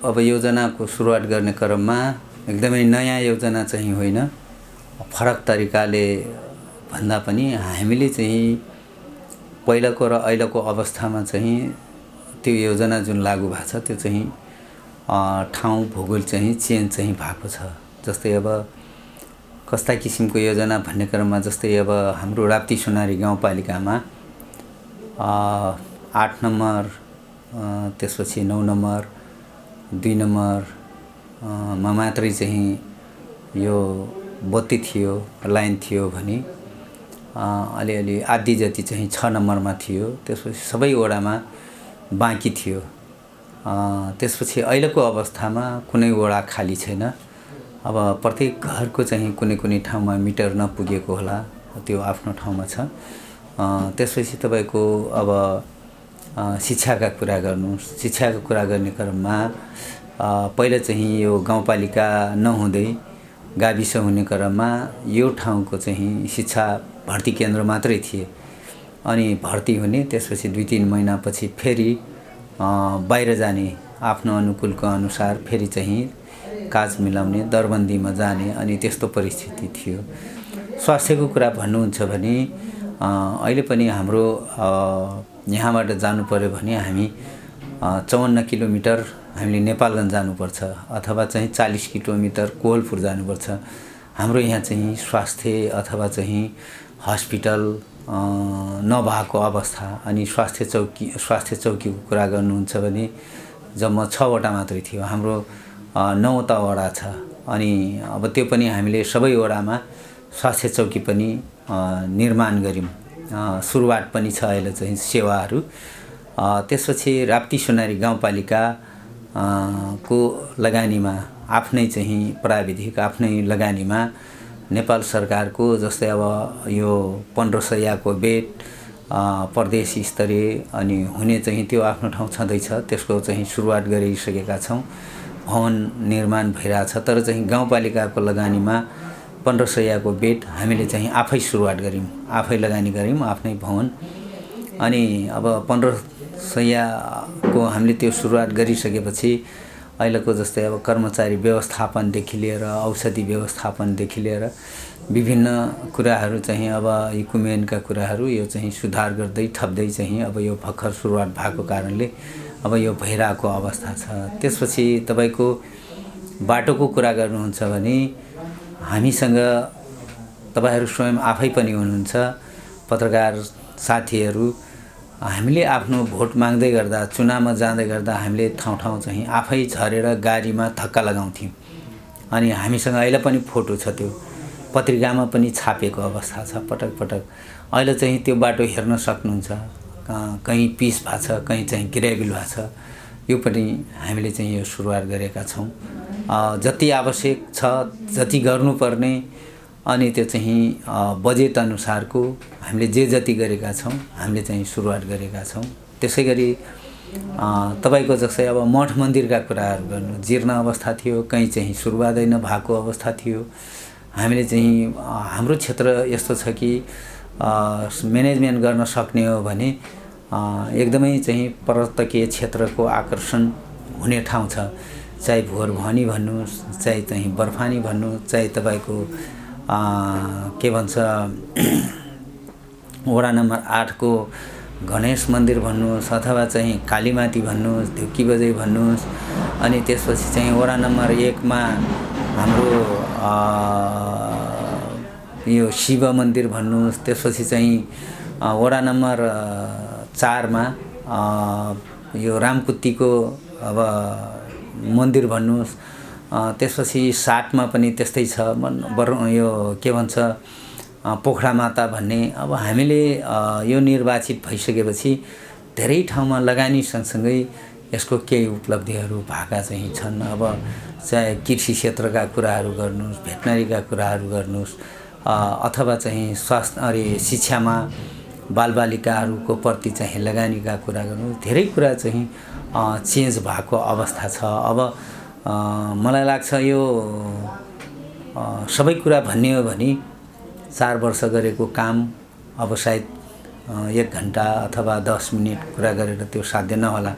अब योजनाको सुरुवात गर्ने क्रममा एकदमै नयाँ योजना चाहिँ होइन, फरक तरिकाले भन्दा पनि हामीले चाहिँ पहिलाको र अहिलेको अवस्थामा चाहिँ त्यो योजना जुन लागू भएको छ त्यो चाहिँ ठाउँ भूगोल चाहिँ चेन्ज चाहिँ भएको छ। जस्तै अब कस्ता किसिमको योजना भन्ने क्रममा जस्तै अब हाम्रो राप्ती सोनारी गाउँपालिकामा 8 नम्बर, त्यसपछि 9 नम्बर, 2 नम्बरमा मात्रै चाहिँ यो बत्ती थियो, लाइन थियो भने अलिअलि आधी जति चाहिँ 6 नम्बरमा थियो। त्यसपछि सबै वडामा बाँकी थियो। त्यसपछि अहिलेको अवस्थामा कुनै वडा खाली छैन। अब प्रत्येक घरको चाहिँ कुनै ठाउँमा मिटर नपुगेको होला, त्यो आफ्नो ठाउँमा छ। त्यसपछि तपाईको अब शिक्षाका कुरा गर्नु, शिक्षाको कुरा गर्ने क्रममा पहिला चाहिँ यो गाउँपालिका नहुँदै गाविस हुने क्रममा यो ठाउँको चाहिँ शिक्षा भर्ती केन्द्र मात्रै थिए। अनि भर्ती हुने, त्यसपछि 2-3 महिनापछि फेरि बाहिर जाने, आफ्नो अनुकूलको अनुसार फेरि चाहिँ काज मिलाउने, दरबन्दीमा जाने, अनि त्यस्तो परिस्थिति थियो। स्वास्थ्यको कुरा भन्नुहुन्छ भने अहिले पनि हाम्रो यहाँबाट जानु पर्यो भने हामी 54 किलोमिटर हामीले नेपालगञ्ज जानुपर्छ, अथवा चाहिँ 40 किलोमिटर कोहलपुर जानुपर्छ। हाम्रो यहाँ चाहिँ स्वास्थ्य अथवा चाहिँ हस्पिटल नभएको अवस्था। अनि स्वास्थ्य चौकीको कुरा गर्नुहुन्छ भने जम्मा 6 वटा मात्रै थियो। हाम्रो 9वटा वडा छ। अनि अब त्यो पनि हामीले सबै वडामा स्वास्थ्य चौकी पनि निर्माण गर्यौं। सुरुवात पनि छ अहिले चाहिँ सेवाहरू। त्यसपछि राप्ती सोनारी गाउँपालिका को लगानीमा आफ्नै चाहिँ प्राविधिक, आफ्नै लगानीमा नेपाल सरकारको जस्तै अब यो 1500 को बेड प्रदेश स्तरीय अनि हुने चाहिँ त्यो आफ्नो ठाउँ छँदैछ। त्यसको चाहिँ सुरुवात गरिसकेका छौं। भवन निर्माण भइरहेछ। तर चाहिँ गाउँपालिकाको लगानीमा 1500 को बेड हामीले चाहिँ आफै सुरुवात गर्यौं, आफै लगानी गर्यौं, आफ्नै भवन। अनि अब 1500 को हामीले त्यो सुरुवात गरिसकेपछि अहिलेको जस्तै अब कर्मचारी व्यवस्थापनदेखि लिएर औषधि व्यवस्थापनदेखि लिएर विभिन्न कुराहरू चाहिँ अब इक्विपमेन्टका कुराहरू यो चाहिँ सुधार गर्दै थप्दै चाहिँ अब यो भर्खर सुरुवात भएको कारणले अब यो भइरहेको अवस्था छ। त्यसपछि तपाईको बाटोको कुरा गर्नुहुन्छ भने हामीसँग तपाईहरु स्वयं आफै पनि हुनुहुन्छ, पत्रकार साथीहरू। हामीले आफ्नो भोट माग्दै गर्दा, चुनावमा जाँदै गर्दा हामीले ठाउँ चाहिँ आफै झरेर गाडीमा धक्का लगाउँथ्यौं। अनि हामीसँग अहिले पनि फोटो छ, त्यो पत्रिकामा पनि छापेको अवस्था छ पटक पटक। अहिले चाहिँ त्यो बाटो हेर्न सक्नुहुन्छ, कहीं पिच भएको छ, कहीं चाहिँ ग्रेभल भएको छ। यो पनि हामीले चाहिँ यो सुरुवात गरेका छौं। जति आवश्यक छ, जति गर्नुपर्ने, अनि त्यो चाहिँ बजेट अनुसारको हामीले जे जति गरेका छौं, हामीले चाहिँ सुरुवात गरेका छौं। त्यसैगरी तपाईको जस्तै अब मठ मन्दिरका कुराहरू गर्नु, जीर्ण अवस्था थियो, कहीं चाहिँ सुरुवातै नभएको अवस्था थियो। हामीले चाहिँ हाम्रो क्षेत्र यस्तो छ कि म्यानेजमेन्ट गर्न सक्ने हो भने एकदमै चाहिँ पर्यटकीय क्षेत्रको आकर्षण हुने ठाउँ छ। चाहे भोर भवानी भन्नुस्, चाहे चाहिँ बर्फानी भन्नु, चाहे तपाईको के भन्छ वडा नम्बर 8 को गणेश मन्दिर भन्नुस्, अथवा चाहिँ कालीमाती भन्नुस्, ढुक्की बजाई भन्नुस्। अनि त्यसपछि चाहिँ वडा नम्बर 1 मा हाम्रो यो शिव मन्दिर भन्नुस्। त्यसपछि चाहिँ वडा नम्बर 4 मा यो रामकुत्तीको अब मन्दिर भन्नुस्। त्यसपछि 7 मा पनि त्यस्तै छ, यो के भन्छ पोखरा माता भन्ने। अब हामीले यो निर्वाचित भइसकेपछि धेरै ठाउँमा लगानी सँगसँगै यसको केही उपलब्धिहरू भएका चाहिँ छन्। अब चाहे कृषि क्षेत्रका कुराहरू गर्नुस्, भेटनरीका कुराहरू गर्नुस्, अथवा चाहिँ स्वास्थ्य शिक्षामा बालबालिकाहरूको प्रति चाहिँ लगानीका कुरा गर्नु, धेरै कुरा चाहिँ चेन्ज भएको अवस्था छ। अब मलाई लाग्छ यो सबै कुरा भन्ने हो भने 4 वर्ष गरेको काम अब सायद 1 घण्टा अथवा 10 मिनेट कुरा गरेर त्यो साध्य नहोला।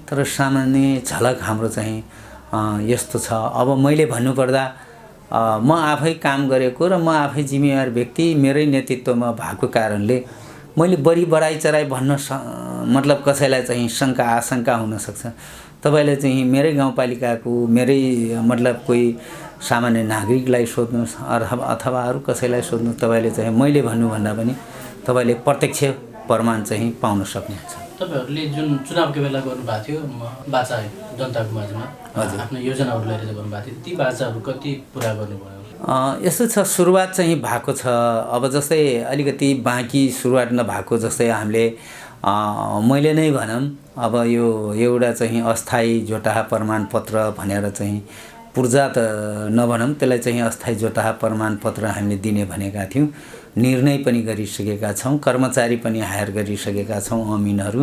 तर सामान्य झलक हाम्रो चाहिँ यस्तो छ। अब मैले भन्नुपर्दा म आफै काम गरेको र म आफै जिम्मेवार व्यक्ति मेरै नेतृत्वमा भएको कारणले मैले बढी बढाइ चढाइ भन्न मतलब कसैलाई चाहिँ शङ्का आशंका हुनसक्छ। तपाईँले चाहिँ मेरै गाउँपालिकाको मेरै मतलब कोही सामान्य नागरिकलाई सोध्नुहोस् अथवा अरू कसैलाई सोध्नुहोस्, तपाईँले चाहिँ मैले भन्नुभन्दा पनि तपाईँले प्रत्यक्ष प्रमाण चाहिँ पाउन सक्नुहुन्छ। तपाईहरुले जुन चुनावको बेला गर्नुभएको थियो बाचा जनताको माझमा आफ्नो योजनाहरू लिएर गर्नुभएको थियो, ती बाचाहरू कति पुरा गर्नुभयो? यसो छ, सुरुवात चाहिँ भएको छ। अब जस्तै अलिकति बाँकी सुरुवात नभएको, जस्तै हामीले मैले नै भनौँ अब यो एउटा चाहिँ अस्थायी जोटाहा प्रमाणपत्र भनेर चाहिँ पूर्जा त नभनौँ, त्यसलाई चाहिँ अस्थायी जोटाहा प्रमाणपत्र हामीले दिने भनेका थियौँ। निर्णय पनि गरिसकेका छौँ, कर्मचारी पनि हायर गरिसकेका छौँ अमिनहरू,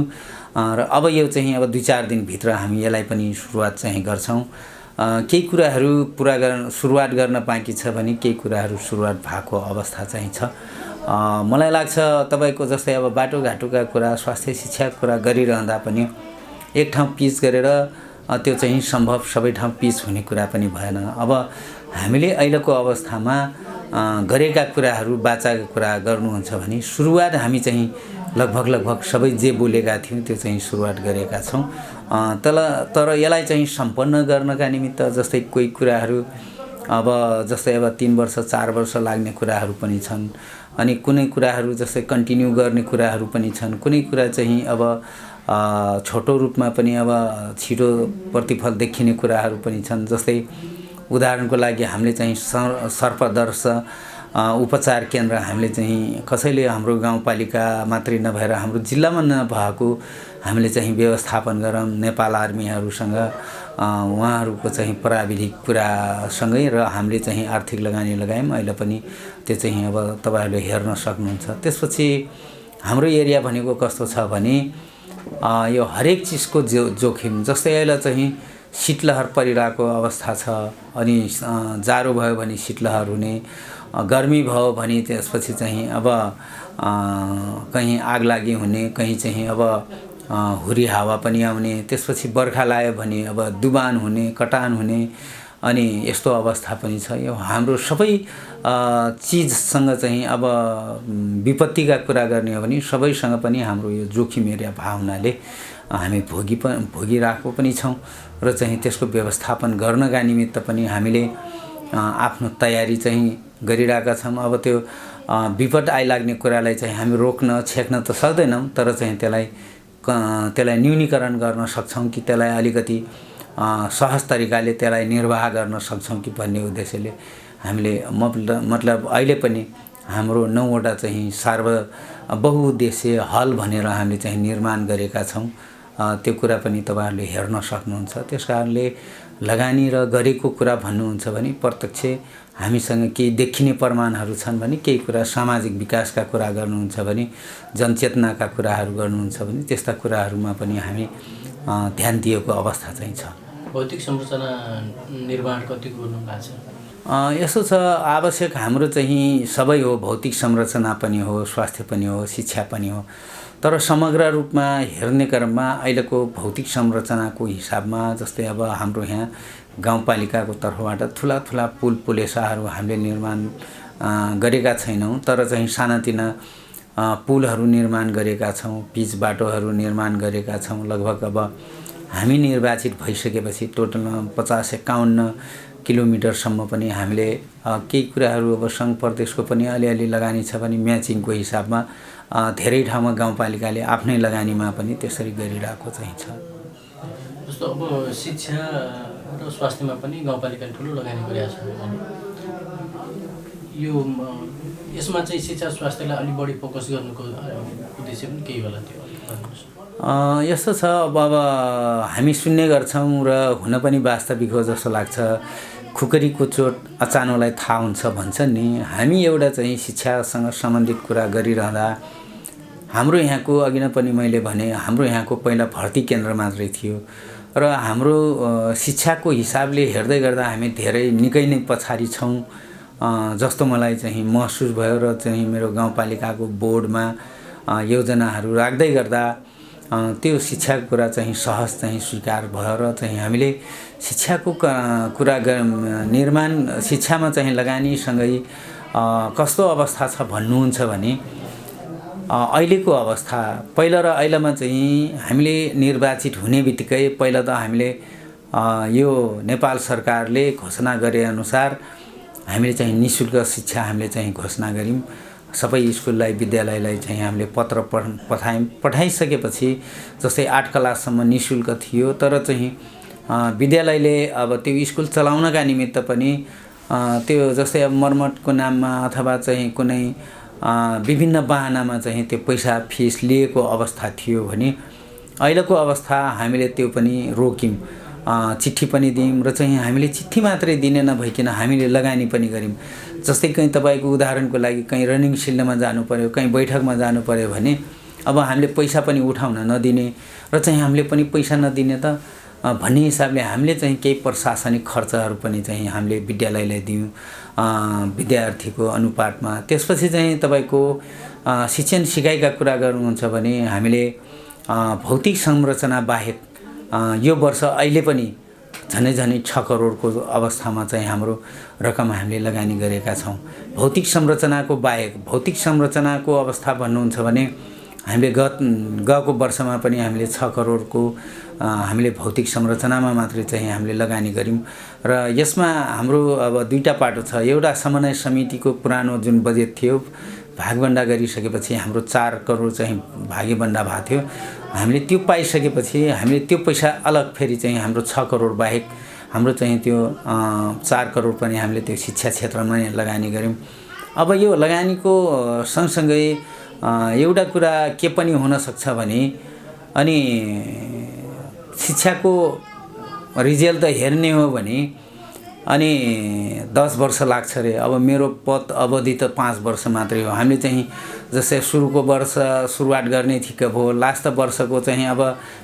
र अब यो चाहिँ अब 2-4 दिनभित्र हामी यसलाई पनि सुरुवात चाहिँ गर्छौँ। केही कुराहरू पुरा गर्न सुरुवात गर्न बाँकी छ भने केही कुराहरू सुरुवात भएको अवस्था चाहिँ छ। मलाई लाग्छ तपाईँको जस्तै अब बाटोघाटोका कुरा, स्वास्थ्य शिक्षाको कुरा गरिरहँदा पनि एक ठाउँ पिच गरेर त्यो चाहिँ सम्भव सबै ठाउँ पिच हुने कुरा पनि भएन। अब हामीले अहिलेको अवस्थामा गरेका कुराहरू बाचाका कुरा गर्नुहुन्छ भने सुरुवात हामी चाहिँ लगभग सबै जे बोलेका थियौँ त्यो चाहिँ सुरुवात गरेका छौँ। तर यसलाई चाहिँ सम्पन्न गर्नका निमित्त जस्तै कोही कुराहरू अब जस्तै अब 3 वर्ष 4 वर्ष लाग्ने कुराहरू पनि छन्, अनि कुनै कुराहरू जस्तै कन्टिन्यू गर्ने कुराहरू पनि छन्, कुनै कुरा चाहिँ अब छोटो रूपमा पनि अब छिटो प्रतिफल देखिने कुराहरू पनि छन्। जस्तै उदाहरणको लागि हामीले चाहिँ सर्पदंश उपचार केन्द्र हामीले चाहिँ कसैले हाम्रो गाउँपालिका मात्रै नभएर हाम्रो जिल्लामा नभएको हामीले चाहिँ व्यवस्थापन गरौँ नेपाल आर्मीहरूसँग, उहाँहरूको चाहिँ प्राविधिक कुरासँगै र हामीले चाहिँ आर्थिक लगानी लगायौँ। अहिले पनि त्यो चाहिँ अब तपाईँहरूले हेर्न सक्नुहुन्छ। त्यसपछि हाम्रो एरिया भनेको कस्तो छ भने यो हरेक चिजको जोखिम, जस्तै अहिले चाहिँ शीतलहर परिरहेको अवस्था छ, अनि जाडो भयो भने शीतलहर हुने, गर्मी भयो भने त्यसपछि चाहिँ अब कहीँ आगलागी हुने, कहीँ चाहिँ अब हुरी हावा पनि आउने, त्यसपछि बर्खा लाग्यो भने अब दुबान हुने, कटान हुने, अनि यस्तो अवस्था पनि छ। यो हाम्रो सबै चिजसँग चाहिँ अब विपत्तिका कुरा गर्ने हो भने सबैसँग पनि हाम्रो यो जोखिम एरिया भावनाले हामी भोगिरहेको पनि छौँ, र चाहिँ त्यसको व्यवस्थापन गर्नका निमित्त पनि हामीले आफ्नो तयारी चाहिँ गरिरहेका छौँ। अब त्यो विपद आइलाग्ने कुरालाई चाहिँ हामी रोक्न छेक्न त सक्दैनौँ, तर चाहिँ त्यसलाई न्यूनीकरण गर्न सक्छौँ कि त्यसलाई अलिकति सहज तरिकाले त्यसलाई निर्वाह गर्न सक्छौँ कि भन्ने उद्देश्यले हामीले मतलब अहिले पनि हाम्रो 9वटा चाहिँ बहुउद्देश्य हल भनेर हामीले चाहिँ निर्माण गरेका छौँ। त्यो कुरा पनि तपाईहरुले हेर्न सक्नुहुन्छ। त्यसकारणले लगानी र गरेको कुरा भन्नुहुन्छ भने प्रत्यक्ष हामीसँग केही देखिने प्रमाणहरू छन् भने, केही कुरा सामाजिक विकासका कुरा गर्नुहुन्छ भने, जनचेतनाका कुराहरू गर्नुहुन्छ भने त्यस्ता कुराहरूमा पनि हामी ध्यान दिएको अवस्था चाहिँ छ। भौतिक संरचना निर्माण कति गर्नु भएको छ? यसो छ, आवश्यक हाम्रो चाहिँ सबै हो, भौतिक संरचना पनि हो, स्वास्थ्य पनि हो, शिक्षा पनि हो। तर समग्र रूपमा हेर्ने क्रममा अहिलेको भौतिक संरचनाको हिसाबमा जस्तै अब हाम्रो यहाँ गाउँपालिकाको तर्फबाट ठुला पुल पुलेसाहरू हामीले निर्माण गरेका छैनौँ, तर चाहिँ सानातिना पुलहरू निर्माण गरेका छौँ, पिच बाटोहरू निर्माण गरेका छौँ। लगभग अब हामी निर्वाचित भइसकेपछि टोटलमा 50-51 किलोमिटरसम्म पनि हामीले केही कुराहरू अब सङ्घ प्रदेशको पनि अलिअलि लगानी छ भने म्याचिङको हिसाबमा धेरै ठाउँमा गाउँपालिकाले आफ्नै लगानीमा पनि त्यसरी गरिरहेको चाहिँ छ। जस्तो अब शिक्षा र स्वास्थ्यमा पनि गाउँपालिकाले ठुलो लगानी गरेको छ भने यो यसमा चाहिँ शिक्षा स्वास्थ्यलाई अलि बढी फोकस गर्नुको उद्देश्य पनि केही होला त्यो? यस्तो छ, अब हामी सुन्ने गर्छौँ र हुन पनि वास्तविक हो जस्तो लाग्छ। खुकुरीको चोट अचानोलाई थाहा हुन्छ भन्छन् नि। हामी एउटा चाहिँ शिक्षासँग सम्बन्धित कुरा गरिरहँदा हाम्रो यहाँको अघि नै पनि मैले भने हाम्रो यहाँको पहिला भर्ती केन्द्र मात्रै थियो र हाम्रो शिक्षाको हिसाबले हेर्दै गर्दा हामी धेरै निकै नै पछाडि छौँ जस्तो मलाई चाहिँ महसुस भयो। र चाहिँ मेरो गाउँपालिकाको बोर्डमा योजनाहरू राख्दै गर्दा त्यो शिक्षाको कुरा चाहिँ सहज चाहिँ स्वीकार भएर चाहिँ हामीले शिक्षाको कुरा निर्माण शिक्षामा चाहिँ लगानीसँगै कस्तो अवस्था छ भन्नुहुन्छ भने अहिलेको अवस्था पहिला र अहिलेमा चाहिँ हामीले निर्वाचित हुने बित्तिकै पहिला त हामीले यो नेपाल सरकारले घोषणा गरे अनुसार हामीले चाहिँ निःशुल्क शिक्षा हामीले चाहिँ घोषणा गऱ्यौँ। सबै स्कुललाई विद्यालयलाई चाहिँ हामीले पत्र पठाइसकेपछि जस्तै 8 क्लाससम्म निःशुल्क थियो, तर चाहिँ विद्यालयले अब त्यो स्कुल चलाउनका निमित्त पनि त्यो जस्तै अब मर्मतको नाममा अथवा चाहिँ कुनै विभिन्न बहानामा चाहिँ त्यो पैसा फिस लिएको अवस्था थियो भने अहिलेको अवस्था हामीले त्यो पनि रोक्यौँ, चिट्ठी पनि दियौँ र चाहिँ हामीले चिट्ठी मात्रै दिने नभइकन हामीले लगानी पनि गऱ्यौँ। जस्तै कहीँ तपाईँको उदाहरणको लागि कहीँ रनिङ सिल्डमा जानु पर्यो, कहीँ बैठकमा जानु पर्यो भने अब हामीले पैसा पनि उठाउन नदिने र चाहिँ हामीले पनि पैसा नदिने त भन्ने हिसाबले हामीले चाहिँ केही प्रशासनिक खर्चहरू पनि चाहिँ हामीले विद्यालयलाई दियौँ विद्यार्थीको अनुपातमा। त्यसपछि चाहिँ तपाईँको शिक्षण सिकाइका कुरा गर्नुहुन्छ भने हामीले भौतिक संरचना बाहेक यो वर्ष अहिले पनि झनै 6 करोडको अवस्थामा चाहिँ हाम्रो रकम हामीले लगानी गरेका छौँ। भौतिक संरचनाको बाहेक भौतिक संरचनाको अवस्था भन्नुहुन्छ भने हामीले गएको वर्षमा पनि हामीले 6 करोडको हामीले भौतिक संरचनामा मात्रै चाहिँ हामीले लगानी गऱ्यौँ र यसमा हाम्रो अब दुईटा पाटो छ। एउटा समन्वय समितिको पुरानो जुन बजेट थियो भागभन्डा गरिसकेपछि हाम्रो 4 करोड चाहिँ भागेभन्डा भएको थियो। हामीले त्यो पाइसकेपछि हामीले त्यो पैसा अलग फेरि चाहिँ हाम्रो 6 करोड बाहेक हाम्रो चाहिँ त्यो 4 करोड पनि हामीले त्यो शिक्षा क्षेत्रमा लगानी गऱ्यौँ। अब यो लगानीको सँगसँगै एउटा कुरा के पनि हुनसक्छ भने अनि शिक्षाको रिजल्ट त हेर्ने हो भने अनि 10 वर्ष लाग्छ अरे। अब मेरो पद अवधि त 5 वर्ष मात्रै हो। हामीले चाहिँ जस्तै सुरुको वर्ष सुरुवात गर्ने ठिक भयो, लास्ट वर्षको चाहिँ अब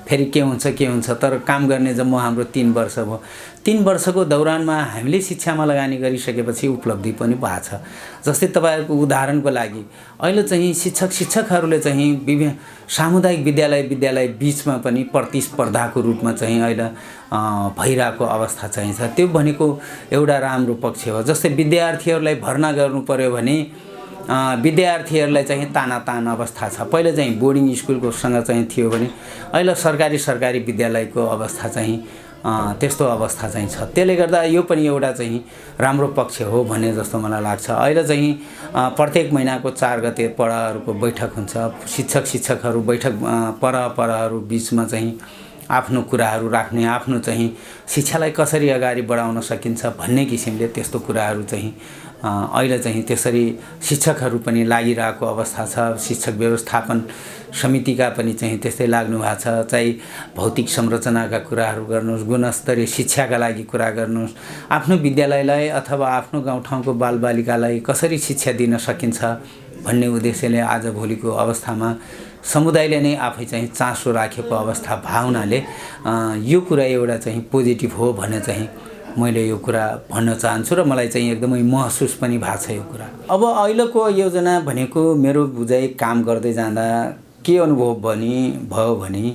फेरि के हुन्छ तर काम गर्ने जम्मा हाम्रो 3 वर्ष भयो। 3 वर्षको दौरानमा हामीले शिक्षामा लगानी गरिसकेपछि उपलब्धि पनि भएको छ। जस्तै तपाईँहरूको उदाहरणको लागि अहिले चाहिँ शिक्षकहरूले चाहिँ विभिन्न सामुदायिक विद्यालय बीचमा पनि प्रतिस्पर्धाको रूपमा चाहिँ अहिले भइरहेको अवस्था चाहिँ छ। त्यो भनेको एउटा राम्रो पक्ष हो। जस्तै विद्यार्थीहरूलाई भर्ना गर्नु पर्यो भने विद्यार्थीहरूलाई चाहिँ तानातान अवस्था छ। पहिला चाहिँ बोर्डिङ स्कुलकोसँग चाहिँ थियो भने अहिले सरकारी विद्यालयको अवस्था चाहिँ त्यस्तो अवस्था चाहिँ छ। त्यसले गर्दा यो पनि एउटा चाहिँ राम्रो पक्ष हो भन्ने जस्तो मलाई लाग्छ। अहिले चाहिँ प्रत्येक महिनाको 4 गते पढाहरूको बैठक हुन्छ। शिक्षकहरू बैठक पढाहरू बीचमा चाहिँ आफ्नो कुराहरू राख्ने, आफ्नो चाहिँ शिक्षालाई कसरी अगाडि बढाउन सकिन्छ भन्ने किसिमले त्यस्तो कुराहरू चाहिँ अहिले चाहिँ त्यसरी शिक्षकहरू पनि लागिरहेको अवस्था छ। शिक्षक व्यवस्थापन समितिका पनि चाहिँ त्यस्तै लाग्नु भएको छ। चाहिँ भौतिक संरचनाका कुराहरू गर्नुहोस्, गुणस्तरीय शिक्षाका लागि कुरा गर्नुहोस्, आफ्नो विद्यालयलाई अथवा आफ्नो गाउँठाउँको बालबालिकालाई कसरी शिक्षा दिन सकिन्छ भन्ने उद्देश्यले आजभोलिको अवस्थामा समुदायले नै आफै चाहिँ चासो राखेको अवस्था भावनाले यो कुरा एउटा चाहिँ पोजिटिभ हो भन्ने चाहिँ मैले यो कुरा भन्न चाहन्छु र मलाई चाहिँ एकदमै महसुस पनि भएको छ यो कुरा। अब अहिलेको योजना भनेको मेरो बुझाइ काम गर्दै जाँदा के अनुभव भयो भने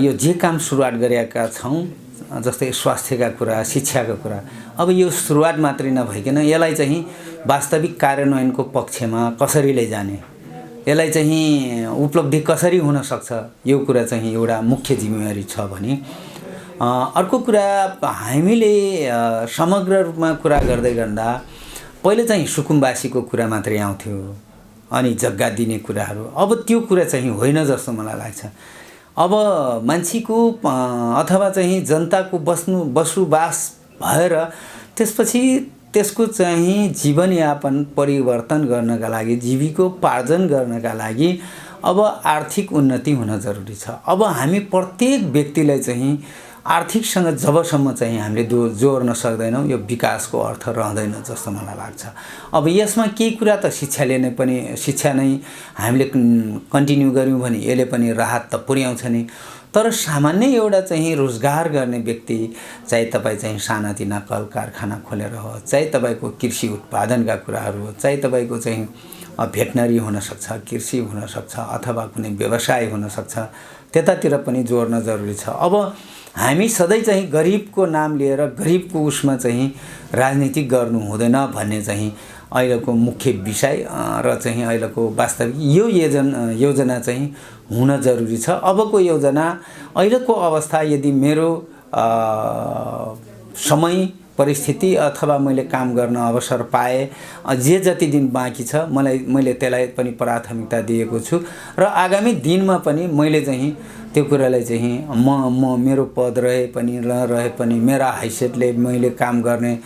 यो जे काम सुरुवात गरेका छौँ जस्तै स्वास्थ्यका कुरा, शिक्षाका कुरा, अब यो सुरुवात मात्रै नभइकन यसलाई चाहिँ वास्तविक कार्यान्वयनको पक्षमा कसरी लैजाने, यसलाई चाहिँ उपलब्धि कसरी हुन सक्छ, यो कुरा चाहिँ एउटा मुख्य जिम्मेवारी छ भने अर्को कुरा हामीले समग्र रूपमा कुरा गर्दै गर्दा पहिले चाहिँ सुकुम्बासीको कुरा मात्रै आउँथ्यो अनि जग्गा दिने कुराहरू। अब त्यो कुरा चाहिँ होइन जस्तो मलाई लाग्छ। अब मान्छेको अथवा चाहिँ जनताको बसोबास भएर त्यसपछि त्यसको चाहिँ जीवनयापन परिवर्तन गर्नका लागि, जीविकोपार्जन गर्नका लागि अब आर्थिक उन्नति हुन जरुरी छ। अब हामी प्रत्येक व्यक्तिलाई चाहिँ आर्थिकसँग जबसम्म चाहिँ हामीले जोड्न सक्दैनौँ यो विकासको अर्थ रहँदैन जस्तो मलाई लाग्छ। अब यसमा केही कुरा त शिक्षाले नै पनि, शिक्षा नै हामीले कन्टिन्यू गऱ्यौँ भने यसले पनि राहत त पुर्याउँछ नि। तर सामान्य एउटा चाहिँ रोजगार गर्ने व्यक्ति, चाहे तपाईँ चाहिँ सानातिना कल कारखाना खोलेर हो, चाहे तपाईँको कृषि उत्पादनका कुराहरू हो, चाहे तपाईँको चाहिँ भेटनरी हुनसक्छ, कृषि हुनसक्छ, अथवा कुनै व्यवसाय हुनसक्छ, त्यतातिर पनि जोड्न जरुरी छ। अब हामी सधैँ चाहिँ गरिबको नाम लिएर गरिबको उसमा चाहिँ राजनीति गर्नु हुँदैन भन्ने चाहिँ अहिलेको मुख्य विषय र चाहिँ अहिलेको वास्तविक यो योजना चाहिँ हुन जरुरी छ। अबको योजना अहिलेको अवस्था यदि मेरो समय परिस्थिति अथवा मैले काम गर्न अवसर पाए जे जति दिन बाँकी छ मैले त्यसलाई पनि प्राथमिकता दिएको छु र आगामी दिनमा पनि मैले चाहिँ त्यो कुरालाई चाहिँ म मेरो पद रहे पनि नरहे पनि मेरा हैसियतले मैले काम गर्ने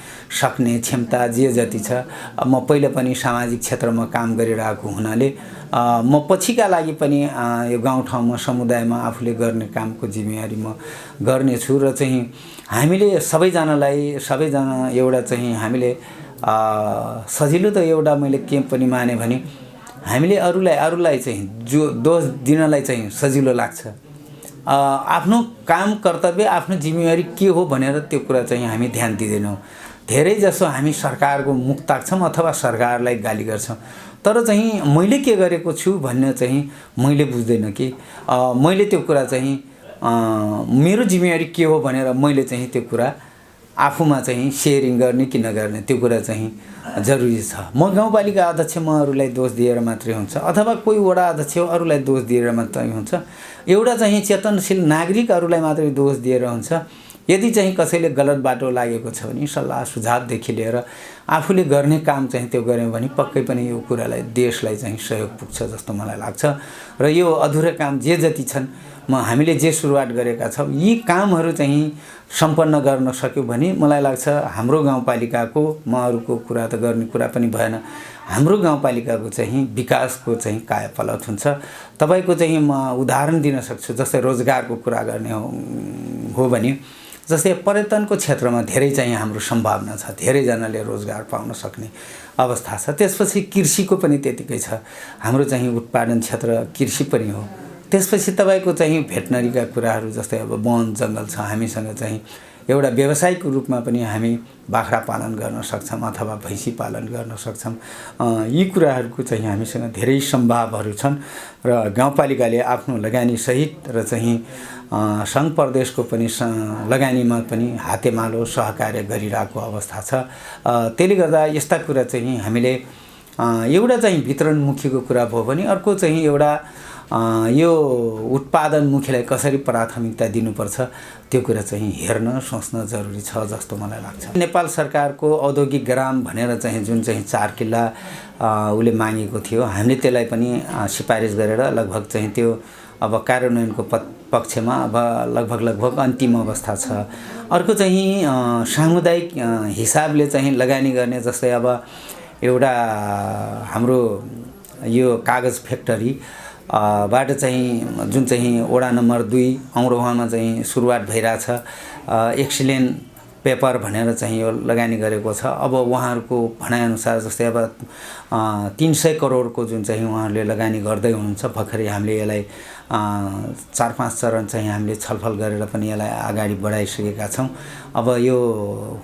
सक्ने क्षमता जे जति छ म पहिले पनि सामाजिक क्षेत्रमा काम गरिरहेको हुनाले म पछिका लागि पनि यो गाउँठाउँमा समुदायमा आफूले गर्ने कामको जिम्मेवारी म गर्नेछु र चाहिँ हामीले सबैजना एउटा चाहिँ हामीले सजिलो त एउटा मैले के पनि माने भने हामीले अरूलाई चाहिँ जो दोष दिनलाई चाहिँ सजिलो लाग्छ। आफ्नो काम कर्तव्य आफ्नो जिम्मेवारी के हो भनेर त्यो कुरा चाहिँ हामी ध्यान दिँदैनौँ। धेरै जसो हामी सरकारको मुख ताक्छौँ अथवा सरकारलाई गाली गर्छौँ, तर चाहिँ मैले के गरेको छु भन्ने चाहिँ मैले बुझ्दैन कि मैले त्यो कुरा चाहिँ मेरो जिम्मेवारी के हो भनेर मैले चाहिँ त्यो कुरा आफूमा चाहिँ सेयरिङ गर्ने कि नगर्ने त्यो कुरा चाहिँ जरुरी छ। म गाउँपालिका अध्यक्ष म अरूलाई दोष दिएर मात्रै हुन्छ अथवा कोही वडा अध्यक्ष अरूलाई दोष दिएर मात्रै हुन्छ, एउटा चाहिँ चेतनशील नागरिक अरूलाई मात्रै दोष दिएर हुन्छ। यदि चाहिँ कसैले गलत बाटो लागेको छ भने सल्लाह सुझावदेखि लिएर आफूले गर्ने काम चाहिँ त्यो गर्यो भने पक्कै पनि यो कुरालाई देशलाई चाहिँ सहयोग पुग्छ जस्तो मलाई लाग्छ। र यो अधुरा काम जे जति छन् हामीले जे सुरुवात गरेका छौँ यी कामहरू चाहिँ सम्पन्न गर्न सक्यो भने मलाई लाग्छ हाम्रो गाउँपालिकाको म अरूको कुरा त गर्ने कुरा पनि भएन, हाम्रो गाउँपालिकाको चाहिँ विकासको चाहिँ कायापलट हुन्छ। तपाईको चाहिँ म उदाहरण दिन सक्छु। जस्तै रोजगारको कुरा गर्ने हो भने जस्तै पर्यटनको क्षेत्रमा धेरै चाहिँ हाम्रो सम्भावना छ, धेरैजनाले रोजगार पाउन सक्ने अवस्था छ। त्यसपछि कृषिको पनि त्यतिकै छ, हाम्रो चाहिँ उत्पादन क्षेत्र कृषि पनि हो। त्यसपछि तपाईको चाहिँ भेटनरीका कुराहरू जस्तै अब वन जङ्गल छ, हामीसँग चाहिँ एउटा व्यावसायिक रूपमा पनि हामी बाख्रा पालन गर्न सक्छौँ अथवा भैँसी पालन गर्न सक्छौँ। यी कुराहरूको चाहिँ हामीसँग धेरै सम्भावनाहरू छन् र गाउँपालिकाले आफ्नो लगानीसहित र चाहिँ सङ्घ प्रदेशको पनि लगानीमा पनि हातेमालो सहकार्य गरिरहेको अवस्था छ। त्यसले गर्दा यस्ता कुरा चाहिँ हामीले एउटा चाहिँ वितरणमुखीको कुरा भयो भने अर्को चाहिँ एउटा यो उत्पादनमुखीलाई कसरी प्राथमिकता दिनुपर्छ त्यो कुरा चाहिँ हेर्न सोच्न जरुरी छ जस्तो मलाई लाग्छ। नेपाल सरकारको औद्योगिक ग्राम भनेर चाहिँ जुन चाहिँ 4 किल्ला उसले मागेको थियो, हामीले त्यसलाई पनि सिफारिस गरेर लगभग चाहिँ त्यो अब कार्यान्वयनको पक्षमा अब लगभग अन्तिम अवस्था छ। अर्को चाहिँ सामुदायिक हिसाबले चाहिँ लगानी गर्ने, जस्तै अब एउटा हाम्रो यो कागज फ्याक्ट्री बाट चाहिँ जुन चाहिँ वडा नम्बर 2 औरवामा चाहिँ सुरुवात भइरहेछ, एक्सिलेन्ट पेपर भनेर चाहिँ यो लगानी गरेको छ। अब उहाँहरूको भनाइअनुसार जस्तै अब 300 करोडको जुन चाहिँ उहाँहरूले लगानी गर्दै हुनुहुन्छ। भर्खरै हामीले यसलाई 4-5 चरण चाहिँ हामीले छलफल गरेर पनि यसलाई अगाडि बढाइसकेका छौँ। अब यो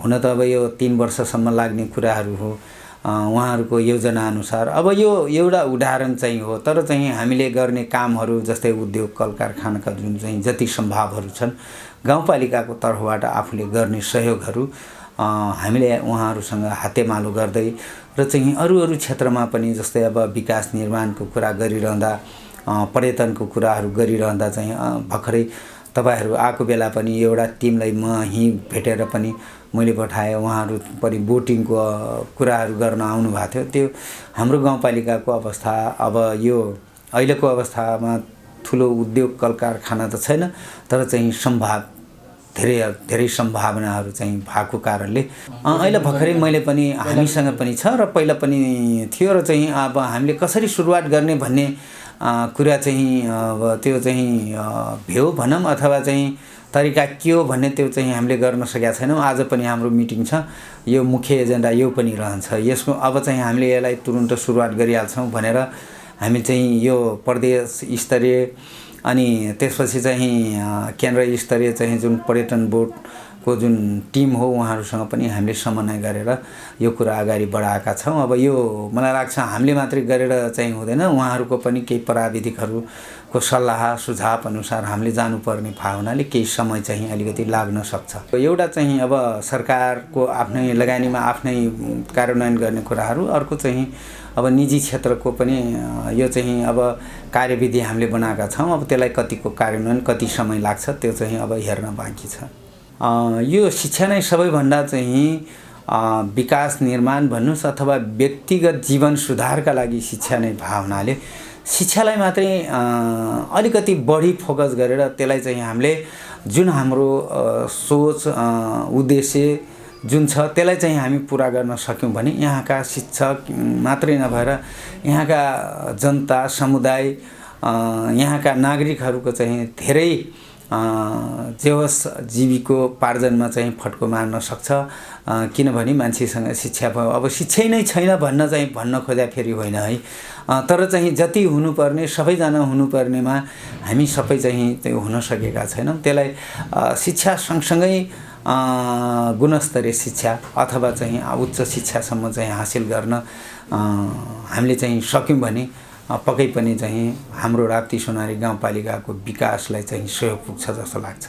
हुन त अब यो 3 वर्षसम्म लाग्ने कुराहरू हो उहाँहरूको योजना अनुसार। अब यो एउटा उदाहरण चाहिँ हो, तर चाहिँ हामीले गर्ने कामहरू जस्तै उद्योग कल कारखानाका जुन चाहिँ जति सम्भावनाहरू छन् गाउँपालिकाको तर्फबाट आफूले गर्ने सहयोगहरू हामीले उहाँहरूसँग हातेमालो गर्दै र चाहिँ अरू क्षेत्रमा पनि जस्तै अब विकास निर्माणको कुरा गरिरहँदा पर्यटनको कुराहरू गरिरहँदा चाहिँ भर्खरै तपाईहरू आएको बेला पनि एउटा टिमलाई म यहीँ भेटेर पनि मैले पठाएँ। उहाँहरू पनि बोटिङको कुराहरू गर्न आउनु भएको थियो। त्यो हाम्रो गाउँपालिकाको अवस्था अब यो अहिलेको अवस्थामा ठुलो उद्योग कल कारखाना त छैन, तर चाहिँ धेरै सम्भावनाहरू चाहिँ भएको कारणले अहिले भर्खरै मैले पनि हामीसँग पनि छ र पहिला पनि थियो र चाहिँ अब हामीले कसरी सुरुवात गर्ने भन्ने कुरा चाहिँ अब त्यो चाहिँ भ्यू भनौँ अथवा चाहिँ तरिका के हो भन्ने त्यो चाहिँ हामीले गर्न सकेका छैनौँ। आज पनि हाम्रो मिटिङ छ, यो मुख्य एजेन्डा यो पनि रहन्छ। यसको अब चाहिँ हामीले यसलाई तुरुन्त सुरुवात गरिहाल्छौँ भनेर हामी चाहिँ यो प्रदेश स्तरीय अनि त्यसपछि चाहिँ केन्द्र स्तरीय चाहिँ जुन पर्यटन बोर्डको जुन टिम हो उहाँहरूसँग पनि हामीले समन्वय गरेर यो कुरा अगाडि बढाएका छौँ। अब यो मलाई लाग्छ हामीले मात्रै गरेर चाहिँ हुँदैन, उहाँहरूको पनि केही प्राविधिकहरू को सल्लाह सुझाव अनुसार हामीले जानुपर्ने भए हुनाले केही समय चाहिँ अलिकति लाग्न सक्छ। एउटा चाहिँ अब सरकारको आफ्नै लगानीमा आफ्नै कार्यान्वयन गर्ने कुराहरू, अर्को चाहिँ अब निजी क्षेत्रको पनि यो चाहिँ अब कार्यविधि हामीले बनाएका छौँ। अब त्यसलाई कतिको कार्यान्वयन कति समय लाग्छ त्यो चाहिँ अब हेर्न बाँकी छ। यो शिक्षा नै सबैभन्दा चाहिँ विकास निर्माण भन्नुस् अथवा व्यक्तिगत जीवन सुधारका लागि शिक्षा नै भए हुनाले शिक्षालाई मात्रै अलिकति बढी फोकस गरेर त्यसलाई चाहिँ हामीले जुन हाम्रो सोच उद्देश्य जुन छ त्यसलाई चाहिँ हामी पुरा गर्न सक्यौँ भने यहाँका शिक्षक मात्रै नभएर यहाँका जनता समुदाय यहाँका नागरिकहरूको चाहिँ धेरै जे होस् जीविकोपार्जनमा चाहिँ फड्को मार्न सक्छ। किनभने मान्छेसँग शिक्षा भयो, अब शिक्षै नै छैन भन्न खोजा फेरि होइन है। तर चाहिँ जति हुनुपर्ने सबैजना हुनुपर्नेमा हामी सबै चाहिँ त्यो हुन सकेका छैनौँ। त्यसलाई शिक्षा सँगसँगै गुणस्तरीय शिक्षा अथवा चाहिँ उच्च शिक्षासम्म चाहिँ हासिल गर्न हामीले चाहिँ सक्यौँ भने पक्कै पनि चाहिँ हाम्रो राप्ती सोनारी गाउँपालिकाको विकासलाई चाहिँ सहयोग पुग्छ जस्तो लाग्छ।